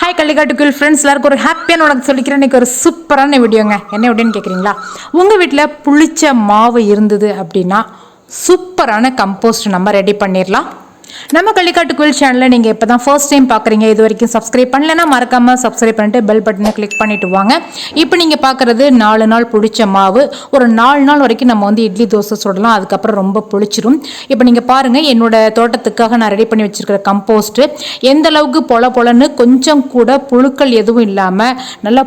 Hi கள்ளிக்காட்டுக்குள் friends எல்லாருக்கும் ஒரு ஹாப்பியான உனக்கு சொல்லிக்கிறேன். இன்றைக்கி ஒரு சூப்பரான வீடியோங்க. என்ன வீடியோன்னு கேட்குறீங்களா? உங்கள் வீட்டில் புளிச்ச மாவு இருந்தது அப்படின்னா சூப்பரான கம்போஸ்ட் நம்ம ரெடி பண்ணிடலாம். நம்ம கள்ளிக்காட்டுக்குள் சேனலில் நீங்கள் இப்போ தான் ஃபர்ஸ்ட் டைம் பார்க்குறீங்க, இது வரைக்கும் சப்ஸ்கிரைப் பண்ணலைன்னா மறக்காமல் சப்ஸ்கிரைப் பண்ணிட்டு பெல் பட்டனை கிளிக் பண்ணிட்டு வாங்க. இப்போ நீங்கள் பார்க்குறது 4 நாள் புளிச்ச மாவு. ஒரு 4 நாள் வரைக்கும் நம்ம வந்து இட்லி தோசை சுடலாம், அதுக்கப்புறம் ரொம்ப புளிச்சிரும். இப்போ நீங்கள் பாருங்கள், என்னோட தோட்டத்துக்காக நான் ரெடி பண்ணி வச்சுருக்கிற கம்போஸ்ட்டு எந்த அளவுக்கு பொலன்னு கொஞ்சம் கூட புழுக்கள் எதுவும் இல்லாமல் நல்லா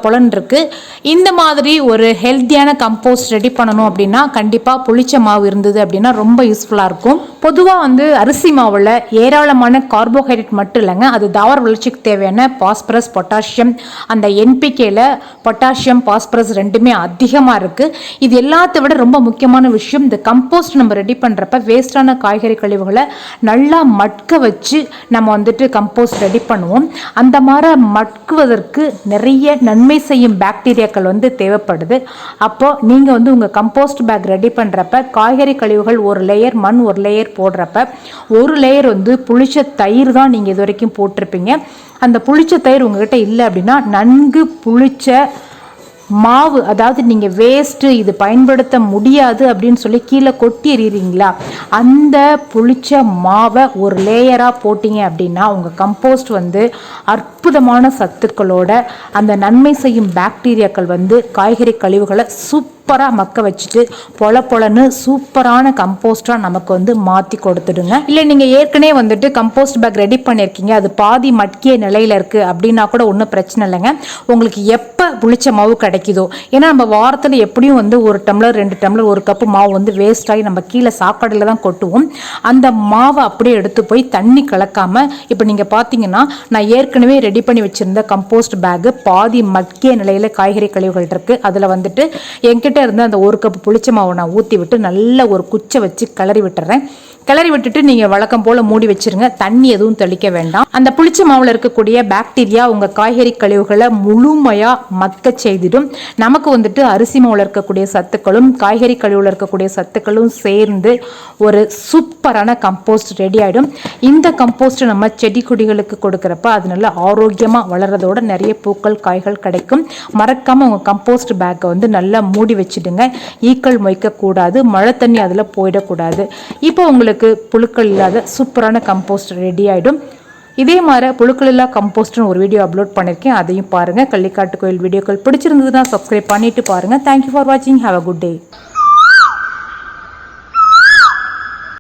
பொலன்னு இருக்குது. இந்த மாதிரி ஒரு ஹெல்த்தியான கம்போஸ்ட் ரெடி பண்ணணும் அப்படின்னா கண்டிப்பாக புளிச்ச மாவு இருந்தது அப்படின்னா ரொம்ப யூஸ்ஃபுல்லாக இருக்கும். பொதுவாக வந்து அரிசி மாவில் ஏராளமான கார்போஹைட்ரேட் மட்டும் இல்லைங்க, அது தாவர வளர்ச்சிக்கு தேவையான பாஸ்பரஸ், பொட்டாசியம், அந்த என்பிகேல பொட்டாசியம் பாஸ்பரஸ் ரெண்டுமே அதிகமாக இருக்குது. இது எல்லாத்த விட ரொம்ப முக்கியமான விஷயம், இந்த கம்போஸ்ட் நம்ம ரெடி பண்ணுறப்ப வேஸ்டான காய்கறி கழிவுகளை நல்லா மட்க வச்சு நம்ம வந்துட்டு கம்போஸ்ட் ரெடி பண்ணுவோம். அந்த மாதிரி மட்குவதற்கு நிறைய நன்மை செய்யும் பாக்டீரியாக்கள் வந்து தேவைப்படுது. அப்போது நீங்கள் வந்து உங்கள் கம்போஸ்ட் பேக் ரெடி பண்ணுறப்ப காய்கறி கழிவுகள் ஒரு லேயர், மண் ஒரு லேயர் போடுறப்ப ஒரு லேயர் வந்து புளிச்ச தயிர் தான் நீங்கள் இது வரைக்கும் போட்டிருப்பீங்க. அந்த புளிச்ச தயிர் உங்ககிட்ட இல்லை அப்படின்னா நன்கு புளிச்ச மாவு, அதாவது நீங்கள் வேஸ்ட்டு இது பயன்படுத்த முடியாது அப்படின்னு சொல்லி கீழே கொட்டி எறிகிறீங்களா, அந்த புளிச்ச மாவை ஒரு லேயராக போட்டிங்க அப்படின்னா உங்கள் கம்போஸ்ட் வந்து அற்புதமான சத்துக்களோட அந்த நன்மை செய்யும் பாக்டீரியாக்கள் வந்து காய்கறி கழிவுகளை சூப்பராக மக்க வச்சுட்டு பொலன்னு சூப்பரான கம்போஸ்டாக நமக்கு வந்து மாற்றி கொடுத்துடுங்க. இல்லை நீங்கள் ஏற்கனவே வந்துட்டு கம்போஸ்ட் பேக் ரெடி பண்ணியிருக்கீங்க, அது பாதி மட்கிய நிலையில் இருக்குது அப்படின்னா கூட ஒன்றும் பிரச்சனை இல்லைங்க. உங்களுக்கு எப்போ புளிச்ச மாவு கிடைக்குதோ, ஏன்னா நம்ம வாரத்தில் எப்படியும் வந்து 1 டம்ளர் 2 டம்ளர் 1 கப்பு மாவு வந்து வேஸ்ட் ஆகி நம்ம கீழே சாக்கடையில் தான் கொட்டுவோம். அந்த மாவை அப்படியே எடுத்து போய் தண்ணி கலக்காமல், இப்போ நீங்கள் பார்த்தீங்கன்னா நான் ஏற்கனவே ரெடி பண்ணி வச்சுருந்த கம்போஸ்ட் பேக்கு பாதி மட்கிய நிலையில் காய்கறி கழிவுகள் இருக்குது. அதில் வந்துட்டு என்கிட்ட இருந்து அந்த 1 கப்பு புளிச்ச மாவை நான் ஊற்றி விட்டு நல்ல ஒரு குச்சை வச்சு கிளறி விட்டுறேன். கிளறி விட்டுட்டு நீங்கள் வழக்கம் போல் மூடி வச்சுருங்க, தண்ணி எதுவும் தெளிக்க வேண்டாம். அந்த புளிச்ச மாவில் இருக்கக்கூடிய பாக்டீரியா உங்கள் காய்கறி கழிவுகளை முழுமையாக மக்க செய்திடும். நமக்கு வந்துட்டு அரிசி மாவில் இருக்கக்கூடிய சத்துக்களும் காய்கறி கழிவுல இருக்கக்கூடிய சத்துக்களும் சேர்ந்து ஒரு சூப்பரான கம்போஸ்ட் ரெடி ஆகிடும். இந்த கம்போஸ்ட் நம்ம செடி கொடிகளுக்கு கொடுக்குறப்ப அது நல்லா ஆரோக்கியமாக வளர்றதோட நிறைய பூக்கள் காய்கள் கிடைக்கும். மறக்காமல் உங்கள் கம்போஸ்ட் பேக்கை வந்து நல்லா மூடி வச்சுடுங்க. ஈக்கள் மொய்க்கக்கூடாது, மழை தண்ணி அதில் போயிடக்கூடாது. இப்போ உங்களுக்கு புழுக்கள் இல்லாத சூப்பரான கம்போஸ்ட் ரெடி ஆகிடும். இதே மாதிரி புழுக்கள் இல்லா கம்போஸ்ட்னு ஒரு வீடியோ அப்லோட் பண்ணியிருக்கேன், அதையும் பாருங்கள். கள்ளிக்காட்டு கோயில் வீடியோக்கள் பிடிச்சிருந்ததுன்னா சப்ஸ்கிரைப் பண்ணிட்டு பாருங்கள். தேங்க்யூ ஃபார் வாட்சிங். Have a good day.